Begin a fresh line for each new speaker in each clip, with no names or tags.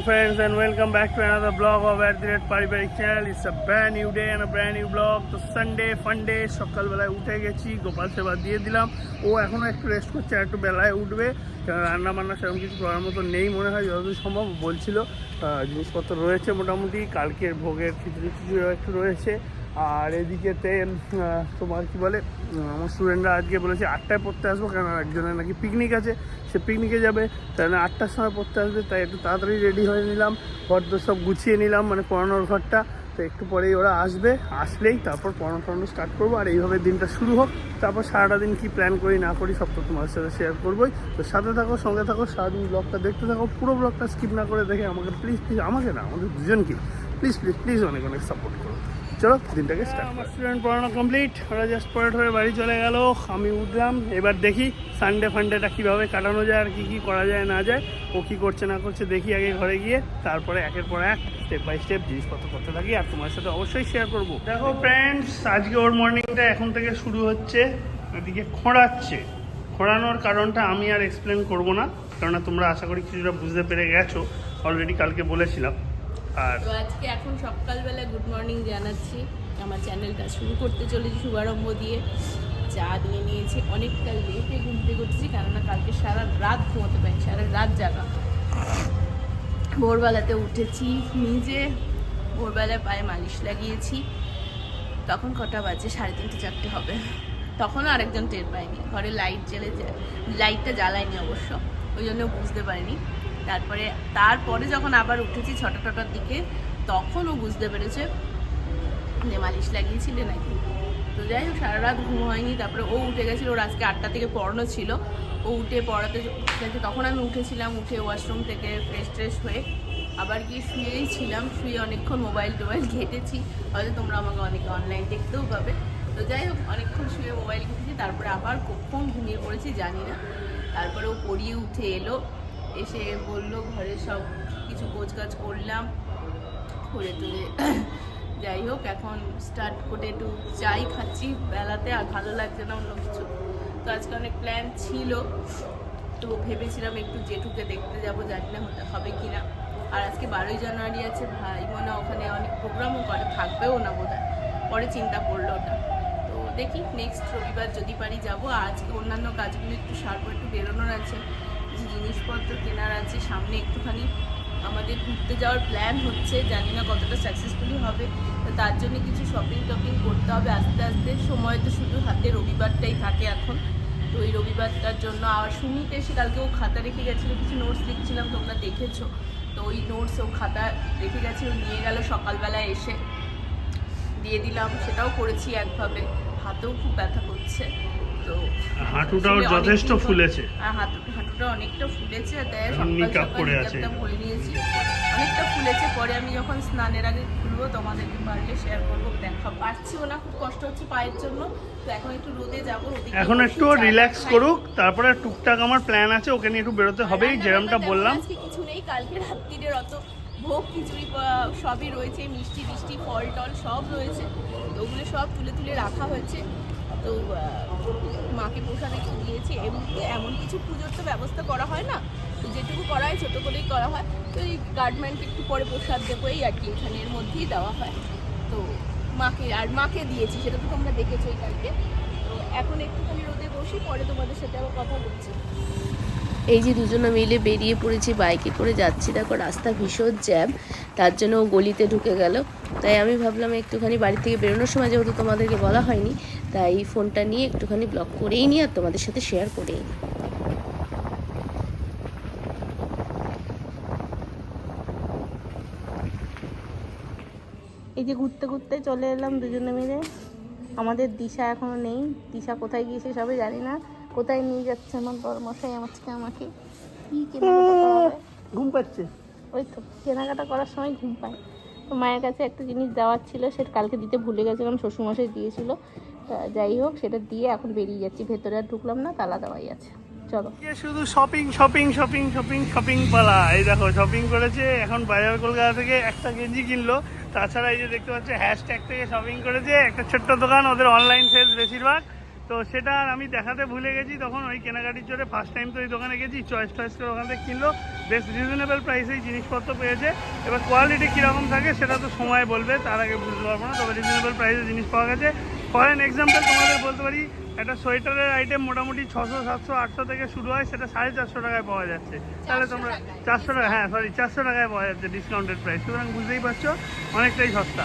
friends and welcome back to another vlog of @paribarik channel. It's a brand new day and a brand new vlog. তো Sunday ফান্ডে সকালবেলায় উঠে গেছি, গোপাল সেবা দিয়ে দিলাম। ও এখনও একটু রেস্ট করছে, আর একটু বেলায় উঠবে। রান্না বান্না সেরকম কিছু করার মতো নেই মনে হয়, যতদূর সম্ভব বলছিল। জিনিসপত্র রয়েছে মোটামুটি, কালকের ভোগের খিচুড়ি একটু রয়েছে। আর এদিকেতে তোমার কি বলে, আমার স্টুডেন্টরা আজকে বলেছে 8টায় পড়তে আসবো, কারণ একজনের নাকি পিকনিক আছে, সে পিকনিকে যাবে, তাই না 8টার সময় পড়তে আসবে। তাই একটু তাড়াতাড়ি রেডি হয়ে নিলাম, ঘরদোর সব গুছিয়ে নিলাম, মানে পড়ানোর ঘরটা। তো একটু পরেই ওরা আসবে, আসলেই তারপর পড়ানো স্টার্ট করবো। আর এইভাবে দিনটা শুরু হোক, তারপর সারাটা দিন কী প্ল্যান করি না করি সব তো তোমার সাথে শেয়ার করবোই। তো সাথে থাকো, সঙ্গে থাকো, সারাদিন ব্লগটা দেখতে থাকো, পুরো ব্লগটা স্কিপ না করে দেখে আমাকে প্লিজ আমাকে না, আমাদের দুজনকে প্লিজ অনেক সাপোর্ট করো। চলো দিনটাকে স্টার্ট। আমার স্টুডেন্ট পড়ানো কমপ্লিট, ওরা জাস্ট পড়াট হয়ে বাড়ি চলে গেল, আমি উঠলাম। এবার দেখি সানডে ফান্ডেটা কীভাবে কাটানো যায়, আর কী করা যায় না যায়, ও কী করছে না করছে দেখি আগে ঘরে গিয়ে, তারপরে একের পর এক স্টেপ বাই স্টেপ জিনিসপত্র করতে থাকি, আর তোমার সাথে অবশ্যই শেয়ার করবো। দেখো ফ্রেন্ডস, আজকে ওর মর্নিংটা এখন থেকে শুরু হচ্ছে। এদিকে খোঁড়াচ্ছে, খোঁড়ানোর কারণটা আমি আর এক্সপ্লেন করবো না, কেননা তোমরা আশা করি কিছুটা বুঝতে পেরে গেছো, অলরেডি কালকে বলেছিলাম। আর
তো আজকে এখন সকালবেলা গুড মর্নিং জানাচ্ছি, আমার চ্যানেলটা শুরু করতে চলেছি শুভারম্ভ দিয়ে। চা দিয়ে নিয়েছি, অনেকটা লেটে ঘুম থেকে উঠেছি, কেননা কালকে সারা রাত ঘুমোতে পারিনি, সারা রাত জাগা। ভোরবেলাতে উঠেছি, নিজে ভোরবেলায় পায়ে মালিশ লাগিয়েছি। তখন কটা বাজে, 3:30 4টে হবে। তখনও আরেকজন টের পায়নি, ঘরে লাইটটা জ্বালায়নি অবশ্য, ওই জন্য বুঝতে পারিনি। তারপরে যখন আবার উঠেছি 6টার দিকে, তখন ও বুঝতে পেরেছে যে মালিশ লাগিয়েছিলে নাকি। তো যাই হোক, সারা রাত ঘুম হয়নি। তারপরে ও উঠে গেছিলো, ওর আজকে 8টা থেকে পড়ানো ছিল। ও উঠে পড়াতে গেছে, তখন আমি উঠেছিলাম, উঠে ওয়াশরুম থেকে ফ্রেশ হয়ে আবার গিয়ে শুয়েই ছিলাম। শুয়ে অনেকক্ষণ মোবাইল ঘেটেছি, হয়তো তোমরা আমাকে অনেকে অনলাইন দেখতেও পাবে। তো যাই হোক, অনেকক্ষণ শুয়ে মোবাইল ঘেটেছি, তারপরে আবার কখন ঘুমিয়ে পড়েছি জানি না। তারপরে ও পড়িয়ে উঠে এলো, এসে বললো ঘরে সব কিছু গোছগাছ করলাম, করে তুলে যাই হোক এখন স্টার্ট করে একটু চাই খাচ্ছি বেলাতে, আর ভালো লাগছে না অন্য কিছু। তো আজকে অনেক প্ল্যান ছিল, তো ভেবেছিলাম একটু জেঠুকে দেখতে যাবো, জানি না হবে কি না। আর আজকে 12ই জানুয়ারি আছে, ভাই মনে ওখানে অনেক প্রোগ্রামও করে, থাকবেও না বোধহয়, পরে চিন্তা পড়লো ওটা। তো দেখি নেক্সট রবিবার যদি পারি যাবো। আজকে অন্যান্য কাজগুলো একটু সারবো, একটু বেরোনোর আছে, কিছু জিনিসপত্র কেনার আছে, সামনে একটুখানি আমাদের ঘুরতে যাওয়ার প্ল্যান হচ্ছে, জানি না কতটা সাকসেসফুলি হবে। তো তার জন্য কিছু শপিং করতে হবে আস্তে আস্তে। সময় তো শুধু হাতে রবিবারটাই থাকে এখন, তো ওই রবিবারটার জন্য। আর সুমিত এসে কালকে ও খাতা রেখে গেছিলো, কিছু নোটস লিখছিলাম, তোমরা দেখেছো তো, ওই নোটস ও খাতা রেখে গেছিলো, নিয়ে গেল সকালবেলায়, এসে দিয়ে দিলাম, সেটাও করেছি একভাবে। হাতেও খুব ব্যথা করছে, তো
হাঁটুটাও যথেষ্ট ফুলেছে,
হাঁটুটা অনেকটা ফুলেছে, তাই সকালটা ভরে নিয়েছি, অনেকটা ফুলেছে। পরে আমি যখন স্নানের আগে খুলবো তোমাদেরকে পারলে শেয়ার করবো। দেখা পাচ্ছিও না, খুব কষ্ট হচ্ছে পায়ের জন্য। তো এখন একটু রোদে যাবো,
এখন একটু রিল্যাক্স করুক, তারপরে টুকটাক আমার প্ল্যান আছে, ওকে নিয়ে একটু বেরোতে হবেই, যেরকমটা বললাম।
আজকে কিছু নেই, কালকে রাত্রিরের অত ভোগ খিচুড়ি সবই রয়েছে, মিষ্টি ফল টল সব রয়েছে, তো ওগুলো সব তুলে রাখা হয়েছে। তো মাকে প্রসাদ একটু দিয়েছি। এমনিতে এমন কিছু পুজোর তো ব্যবস্থা করা হয় না, তো যেটুকু করা হয় ছোটো করেই করা হয়। তো এই গার্ডমেন্ট একটু পরে প্রসাদ দেবো, এই আর কি, এখানে এর মধ্যেই দেওয়া হয়। তো মাকে দিয়েছি, সেটা তো তোমরা দেখেছো এই কালকে। তো এখন একটুখানি রোদে বসি, পরে তোমাদের সাথে আবার কথা বলছি। এই যে দুজনে মিলে বেরিয়ে পড়েছি, বাইকে করে যাচ্ছি। দেখো রাস্তা ভীষণ জ্যাম, তার জন্য ও গলিতে ঢুকে গেল। তাই আমি ভাবলাম একটুখানি বাড়ি থেকে বেরোনোর সময়, যেহেতু তোমাদেরকে বলা হয়নি, তাই ফোনটা নিয়ে একটুখানি ব্লগ করেই নিই আর তোমাদের সাথে শেয়ার করেই নিই। এই যে ঘুরতে চলে এলাম দুজনে মিলে। আমাদের দিশা এখনো নেই, দিশা কোথায় গিয়েছে সবাই জানি না, কোথায় নিয়ে যাচ্ছে আমার বড়মশাই আমাকে। কি কেনাকাটা করা হয়,
ঘুম পাচ্ছে,
ওই তো কেনাকাটা করার সময় ঘুম পায়। তো মায়ের কাছে একটা জিনিস দেওয়ার ছিল, সেটা কালকে দিতে ভুলে গেছিলাম, শ্বশুরমশাই দিয়েছিল। তা যাই হোক, সেটা দিয়ে এখন বেরিয়ে যাচ্ছি, ভেতরে আর ঢুকলাম না, তালা দেওয়াই আছে। চলো,
শুধু শপিং পালা। এই দেখো শপিং করেছে, এখন বাজার কলকাতা থেকে একটা গেঞ্জি কিনলো, তাছাড়া এই যে দেখতে পাচ্ছ হ্যাশট্যাগ থেকে শপিং করেছে, একটা ছোট্ট দোকান, ওদের অনলাইন সেলস বেশিরভাগ। তো সেটা আর আমি দেখাতে ভুলে গেছি, তখন ওই কেনাকাটির জন্য ফার্স্ট টাইম তো ওই দোকানে গেছি, চয়েস টয়েস করে ওখান থেকে কিনলো, বেশ রিজনেবল প্রাইসেই জিনিসপত্র পেয়েছে। এবার কোয়ালিটি কীরকম থাকে সেটা তো সময় বলবে, তার আগে বুঝতে পারবো না, তবে রিজনেবল প্রাইসে জিনিস পাওয়া গেছে। ফর অ্যান এক্সাম্পল তোমাদের বলতে পারি, একটা সোয়েটারের আইটেম মোটামুটি 600, 700, 800 থেকে শুরু হয়, সেটা 450 টাকায় পাওয়া যাচ্ছে। তাহলে তোমরা 400 টাকা, হ্যাঁ সরি 400 টাকায় পাওয়া যাচ্ছে ডিসকাউন্টেড প্রাইস, সুতরাং বুঝতেই পারছো অনেকটাই সস্তা।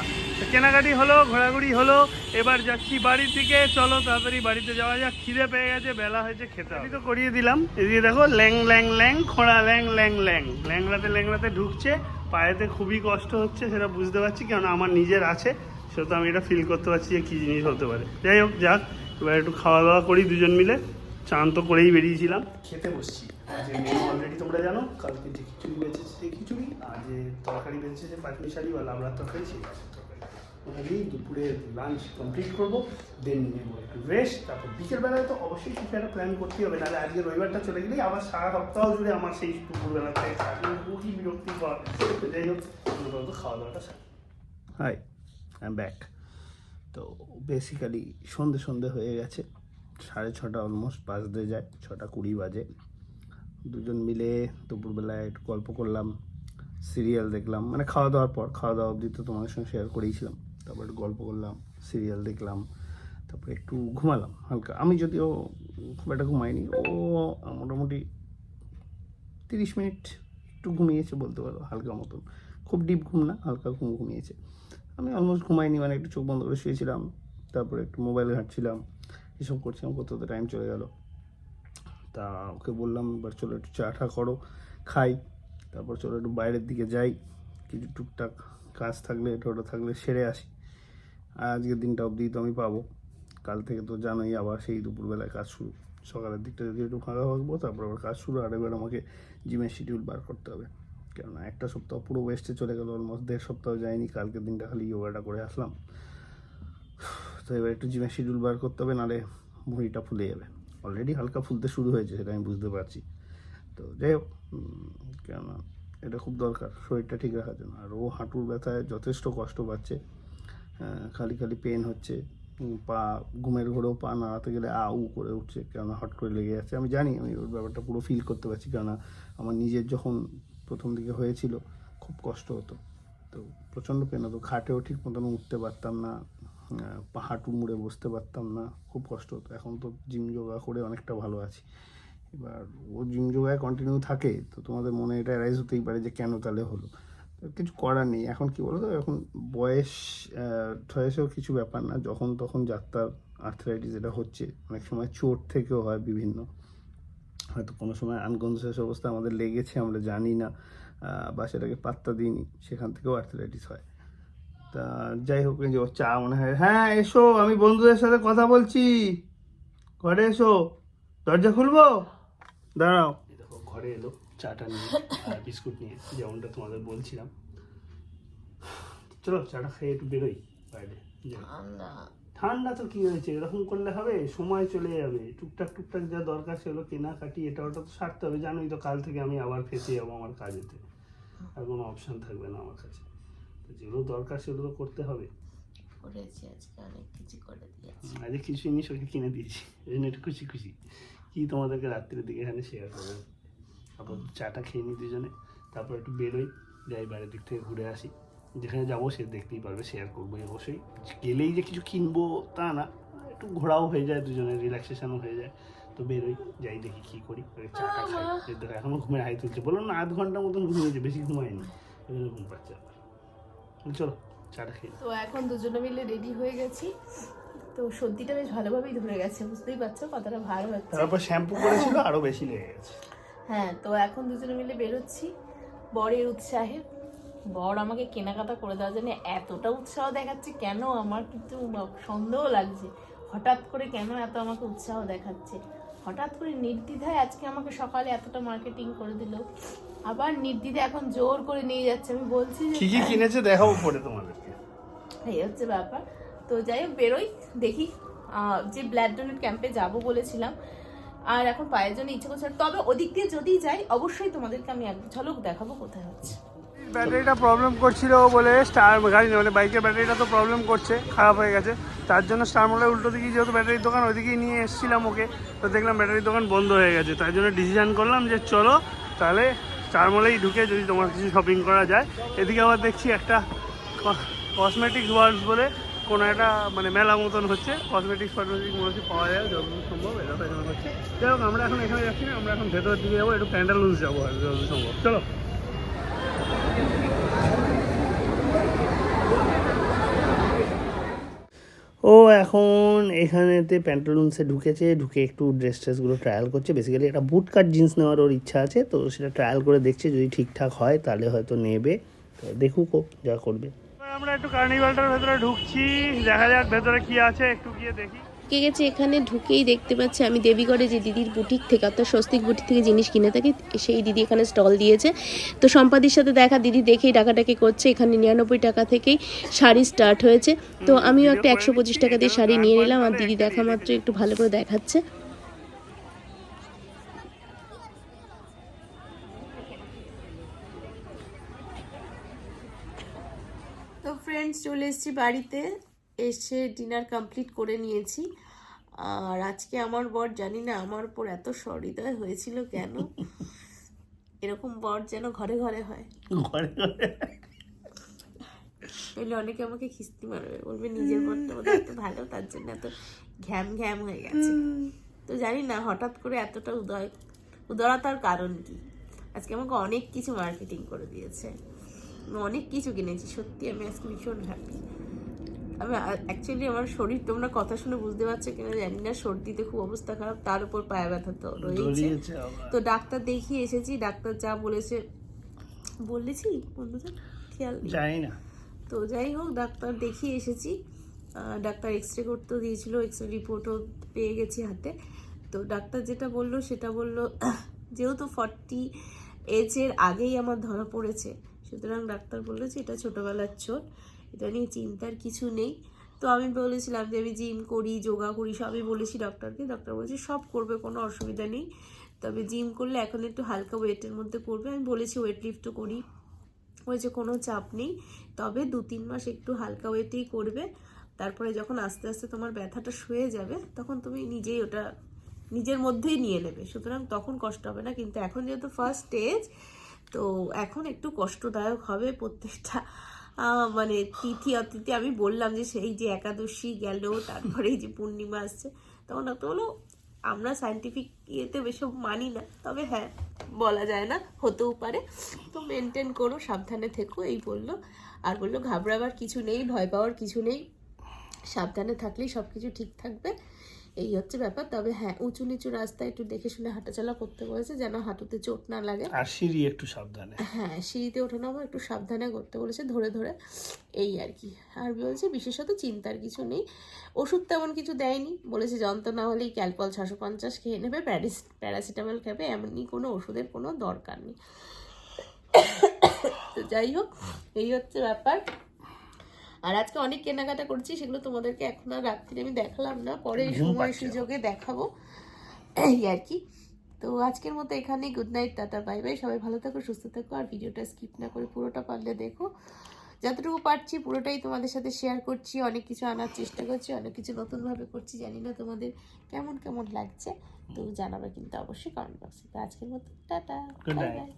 কেনাকাটি হলো, ঘোরাঘুরি হলো, এবার যাচ্ছি বাড়ির দিকে। চলো তাড়াতাড়ি বাড়িতে যাওয়া যাক, খিদে পেয়ে গেছে, বেলা হয়েছে, খেতে হবে। তো করিয়ে দিলাম, এদিকে দেখো ল্যাং ল্যাং ল্যাং, খোঁড়া ল্যাং ল্যাং ল্যাং, ল্যাংলাতে ঢুকছে, পায়েতে খুবই কষ্ট হচ্ছে, সেটা বুঝতে পারছি, কেননা আমার নিজের আছে, সেটা আমি এটা ফিল করতে পারছি যে কী জিনিস হতে পারে। যাই হোক, যাক, এবার একটু খাওয়া দাওয়া করি দুজন মিলে। চান তো করেই বেরিয়েছিলাম, খেতে বসছি। যে মেনু অলরেডি তোমরা জানো, কালকে যে খিচুড়ি বেঁচেছে সেই খিচুড়ি, আর যে তরকারি বেঁচেছে যে পাঁচমিশালি বা লাবড়ার তরকারি, সেই মাছের তরকারি। ওটা দিয়েই দুপুরে লাঞ্চ কমপ্লিট করবো, দেন নেবো একটু রেস্ট। তারপর বিকেলবেলায় তো অবশ্যই কিছু একটা প্ল্যান করতেই হবে, নাহলে আজকে রবিবারটা চলে গেলেই আবার সারা সপ্তাহ জুড়ে আমার সেই দুপুরবেলা থেকে খুবই বিরক্তিকর। যাই হোক, খাওয়া দাওয়াটা সার। Hi, I am back. তো বেসিক্যালি সন্ধে হয়ে গেছে, 6:30 অলমোস্ট বাজতে যায়, 6:20 বাজে। দুজন মিলে দুপুরবেলায় একটু গল্প করলাম, সিরিয়াল দেখলাম, মানে খাওয়া দাওয়ার পর, খাওয়া দাওয়া অবধি তো তোমাদের সঙ্গে শেয়ার করেইছিলাম। তারপর একটু গল্প করলাম, সিরিয়াল দেখলাম, তারপরে একটু ঘুমালাম হালকা। আমি যদিও খুব একটা ঘুমাইনি, ও মোটামুটি 30 মিনিট একটু ঘুমিয়েছে বলতে পারো, হালকা মতন, খুব ডিপ ঘুম না, হালকা ঘুমিয়েছে। আমি অলমোস্ট ঘুমাইনি, মানে একটু চোখ বন্ধ করে শুয়েছিলাম, তারপরে একটু মোবাইল ঘাঁটছিলাম, এসব করছিলাম, করতে টাইম চলে গেল। তা ওকে বললাম এবার চলো একটু চা টা করো, খাই, তারপর চলো একটু বাইরের দিকে যাই, কিছু টুকটাক কাজ থাকলে ওটা থাকলে সেরে আসি। আর আজকের দিনটা অবধি তো আমি পাবো, কাল থেকে তো জানোই আবার সেই দুপুরবেলায় কাজ শুরু। সকালের দিকটা যদি একটু ফাঁকা থাকবো, তারপর আবার কাজ শুরু। আর এবার আমাকে জিমের শিডিউল বার করতে হবে, কেননা একটা সপ্তাহ পুরো ওয়েস্টে চলে গেল, অলমোস্ট 1.5 সপ্তাহ যায়নি। কালকের দিনটা খালি যোগাটা করে আসলাম। তো এবার একটু জিমের শিডিউল বার করতে হবে, নাহলে ভুঁড়িটা ফুলে যাবে। অলরেডি হালকা ফুলতে শুরু হয়েছে, সেটা আমি বুঝতে পারছি। তো যাই হোক, কেননা এটা খুব দরকার শরীরটা ঠিক রাখার জন্য। আর ও হাঁটুর ব্যথায় যথেষ্ট কষ্ট পাচ্ছে, খালি পেন হচ্ছে, পা ঘুমের ঘোরেও পা নাড়াতে গেলে করে উঠছে, কেননা হট করে লেগে যাচ্ছে। আমি জানি, আমি ওর ব্যাপারটা পুরো ফিল করতে পারছি, কেননা আমার নিজের যখন প্রথম দিকে হয়েছিল খুব কষ্ট হতো, তো প্রচণ্ড পেন হতো, খাটেও ঠিক মতন উঠতে পারতাম না, হাঁটু মুড়ে বসতে পারতাম না, খুব কষ্ট হতো। এখন তো জিম যোগা করে অনেকটা ভালো আছি। এবার ও জিম যোগায় কন্টিনিউ থাকে, তো তোমাদের মনে এটা রাইজ হতেই পারে যে কেন তাহলে হলো। কিছু করার নেই, এখন কি বলো তো, এখন বয়সেও কিছু ব্যাপার না, যখন তখন যাত্রার আর্থ্রাইটিস এটা হচ্ছে, অনেক সময় চোট থেকেও হয় বিভিন্ন, হয়তো কোনো সময় আনকনসিয়াস অবস্থা আমাদের লেগেছে, আমরা জানি না, বা সেটাকে পাত্তা দিইনি, সেখান থেকেও আর্থ্রাইটিস হয়। তা যাই হোক, যে চা মনে হয়, হ্যাঁ এসো, আমি বন্ধুদের সাথে কথা বলছি, ঘরে এসো, দরজা খুলবো, দাঁড়াও। দেখো ঘরে এলো চাটা নিয়ে, বিস্কুট নিয়ে, যেমনটা তোমাদের বলছিলাম। চলো চাটা খেয়ে একটু বেরোই বাইরে। ঠান্ডা তো কি হয়েছে, এরকম করলে হবে, সময় চলে যাবে, টুকটাক যা দরকার সেগুলো কেনাকাটি এটা ওটা তো সারতে হবে। জানোই তো কাল থেকে আমি আবার ফেঁসে যাবো আমার কাজেতে, আর কোনো অপশান থাকবে না আমার কাছে। তো যেগুলো দরকার সেগুলো তো করতে হবে। আজকে কিছু জিনিস ওকে কিনে দিয়েছি, এই জন্য একটু খুশি কি তোমাদেরকে রাত্রির দিকে এখানে শেয়ার করবো। তারপর চাটা খেয়ে নিই দুজনে, তারপর একটু বেরোই, যাই বাইরের দিক থেকে ঘুরে আসি। যেখানে যাবো সে দেখতেই পারবে, শেয়ার করবো অবশ্যই। গেলেই যে কিছু কিনবো তা না, একটু ঘোরাও হয়ে যায়, দুজনের রিল্যাক্সেশনও হয়ে যায়। তো বেরোই, যাই দেখি কী করি। চাটা খাই, দেখো এখনও ঘুমের হাই তুলছে, বললাম না 1/2 ঘন্টার মতন ঘুমিয়েছে, বেশি ঘুমায়নি, ওই জন্য ঘুম পাচ্ছে। চলো চাটা খেয়ে।
তো এখন দুজনে মিলে রেডি হয়ে গেছি, তো সর্দিটা বেশ ভালোভাবেই ধরে গেছে, বুঝতেই পারছো কতটা ভালো হচ্ছে।
তারপর শ্যাম্পু করেছিল, আরো বেশি লেগে গেছে।
হ্যাঁ, তো এখন দুজনে মিলে বেরোচ্ছি বরের উৎসাহে। বর আমাকে কেনাকাটা করে দেওয়ার জন্য এতটা উৎসাহ দেখাচ্ছে কেন, আমার কিন্তু সন্দেহ লাগছে, হঠাৎ করে কেন এত আমাকে উৎসাহ দেখাচ্ছে। হঠাৎ করে নির্দ্বিধায় আজকে আমাকে সকালে এতটা মার্কেটিং করে দিল, আবার নির্দ্বিধায় এখন জোর করে নিয়ে যাচ্ছে। আমি বলছি যে
কি কিনেছে দেখাবো পরে তোমাদেরকে,
এই হচ্ছে ব্যাপার। তো যাই হোক, বেরোই, দেখি যে ব্লাড ডোনেট ক্যাম্পে যাব বলেছিলাম, আর এখন পায়ের জন্য ইচ্ছে করছে। তবে ওদিক দিয়ে যদি যাই অবশ্যই তোমাদেরকে আমি এক ঝলক দেখাবো কোথায় হচ্ছে।
ব্যাটারিটা প্রবলেম করছিল বলে স্টার গাড়ি মানে বাইকের ব্যাটারিটা তো প্রবলেম করছে, খারাপ হয়ে গেছে, তার জন্য স্টার মলের উল্টো দিকে যেহেতু ব্যাটারির দোকান ওইদিকেই নিয়ে এসেছিলাম ওকে, তো দেখলাম ব্যাটারির দোকান বন্ধ হয়ে গেছে, তাই জন্য ডিসিশন করলাম যে চলো তাহলে স্টার মলেই ঢুকে যদি তোমার কিছু শপিং করা যায়। এদিকে আবার দেখছি একটা কসমেটিক্স ওয়ার্ল্ডস বলে কোনো একটা মানে মেলা মতন হচ্ছে, কসমেটিক্স মনে হচ্ছে পাওয়া যায় যতদূর সম্ভব, এটা তাই জন্য হচ্ছে। যাই হোক আমরা এখন এখানে যাচ্ছি না, আমরা এখন ভেতরের দিকে যাবো, একটু প্যান্টালুন্স যাবো আর যতদূর সম্ভব। চলো। ও এখন এখানেতে প্যান্টালুন্সে ঢুকেছে, ঢুকে একটু ড্রেসগুলো ট্রায়াল করছে। বেসিক্যালি একটা বুট কাট জিন্স নেওয়ার ওর ইচ্ছা আছে, তো সেটা ট্রায়াল করে দেখছে, যদি ঠিকঠাক হয় তাহলে হয়তো নেবে, তো দেখুক ও যা করবে। আমরা একটু কার্নিভালটার ভেতরে ঢুকছি, দেখা যাক ভেতরে কি আছে, একটু গিয়ে দেখি।
কে গেছে এখানে ঢুকেই দেখতে পাচ্ছি আমি দেবীগড়ে যে দিদির বুটিক থেকে অর্থাৎ স্বস্তিক বুটিক থেকে জিনিস কিনে থাকি, সেই দিদি এখানে স্টল দিয়েছে। তো সম্পাদির সাথে দেখা, দিদি দেখেই ডাকাডাকি করছে। এখানে 99 টাকা থেকেই শাড়ি স্টার্ট হয়েছে, তো আমিও একটা 125 টাকা দিয়ে শাড়ি নিয়ে নিলাম, আর দিদি দেখা মাত্র একটু ভালো করে দেখাচ্ছে। তো ফ্রেন্ডস চলে এসেছি বাড়িতে, এসে ডিনার কমপ্লিট করে নিয়েছি। আর আজকে আমার বর, জানি না আমার উপর এত সহৃদয় হয়েছিল কেন, এরকম বর যেন ঘরে ঘরে হয়। এলে অনেকে আমাকে খিস্তি মারবে, বলবে নিজের বরটা বোধহয় এত ভালো তার জন্য এত ঘ্যাম ঘ্যাম হয়ে গেছে। তো জানি না হঠাৎ করে এতটা উদারতার কারণ কি। আজকে আমাকে অনেক কিছু মার্কেটিং করে দিয়েছে, আমি অনেক কিছু কিনেছি, সত্যি আমি আজকে ভীষণ হ্যাপি। আমি অ্যাকচুয়ালি আমার শরীর, তোমরা কথা শুনে বুঝতে পারছো কিনা জানি না, সর্দিতে খুব অবস্থা খারাপ, তার উপর পায়ে ব্যথা তো রয়েছে। তো ডাক্তার দেখিয়ে এসেছি, ডাক্তার যা বলেছে, বলেছি বন্ধুদের খেয়াল
জানি না,
তো যাই হোক ডাক্তার দেখিয়ে এসেছি। ডাক্তার এক্সরে করতেও দিয়েছিল, এক্সরে রিপোর্টও পেয়ে গেছি হাতে। তো ডাক্তার যেটা বললো সেটা বললো, যেহেতু 40 এজের আগেই আমার ধরা পড়েছে, সুতরাং ডাক্তার বললো যে এটা ছোটোবেলার চোট, এটা নিয়ে চিন্তার কিছু নেই। তো আমি বলেছিলাম যে আমি জিম করি, যোগা করি, সবই বলেছি ডক্টরকে। ডক্টর বলছে সব করবে, কোনো অসুবিধা নেই, তবে জিম করলে এখন একটু হালকা ওয়েটের মধ্যে করবে। আমি বলেছি ওয়েট লিফটও করি, ওই যে কোনো চাপ নেই, তবে 2-3 মাস একটু হালকা ওয়েটেই করবে, তারপরে যখন আস্তে আস্তে তোমার ব্যথাটা শুয়ে যাবে তখন তুমি নিজেই ওটা নিজের মধ্যেই নিয়ে নেবে, সুতরাং তখন কষ্ট হবে না। কিন্তু এখন যেহেতু ফার্স্ট স্টেজ, তো এখন একটু কষ্টদায়ক হবে প্রত্যেকটা মানে তিথি অতিথি। আমি বললাম যে সেই যে একাদশী গেল, তারপরে এই যে পূর্ণিমা আসছে, তখন তো হলো আমরা সায়েন্টিফিক ইয়েতে বেশি মানি না, তবে হ্যাঁ বলা যায় না, হতেও পারে। তো মেনটেন করো, সাবধানে থেকো, এই বললো। আর বললো ঘাবড়াবার কিছু নেই, ভয় পাওয়ার কিছু নেই, সাবধানে থাকলেই সব কিছু ঠিক থাকবে, এই হচ্ছে ব্যাপার। তবে হ্যাঁ উঁচু নিচু রাস্তায় একটু দেখে শুনে হাঁটাচলা করতে বলেছে, যেন হাঁটুতে চোট না লাগে,
আর সিঁড়ি একটু সাবধানে,
হ্যাঁ সিঁড়িতে ওঠানামা একটু সাবধানে করতে বলেছে, ধরে ধরে, এই আর কি। আর বলছে বিশেষত চিন্তার কিছু নেই, ওষুধ তেমন কিছু দেয়নি, বলেছে যন্ত্রণা হলেই ক্যালপল 650 খেয়ে নেবে, প্যারাসিটামল খাবে, এমনি কোনো ওষুধের কোনো দরকার নেই। তো যাই হোক এই হচ্ছে ব্যাপার। আর আজকে অনেক কেনাকাটা করছি, সেগুলো তোমাদেরকে এখন আর রাত্রি আমি দেখালাম না, পরে সময় সুযোগে দেখাবো, এই আর কি। তো আজকের মতো এখানেই, good night, tata, bye bye, সবাই ভালো থাকো, সুস্থ থাকো, আর ভিডিওটা স্কিপ না করে পুরোটা পারলে দেখো, যতটুকু পারছি পুরোটাই তোমাদের সাথে শেয়ার করছি, অনেক কিছু আনার চেষ্টা করছি, অনেক কিছু নতুনভাবে করছি, জানি না তোমাদের কেমন কেমন লাগছে, তো জানাবে কিন্তু অবশ্যই কমেন্ট বক্সে। তো আজকের মতো টাটা, বাই বাই।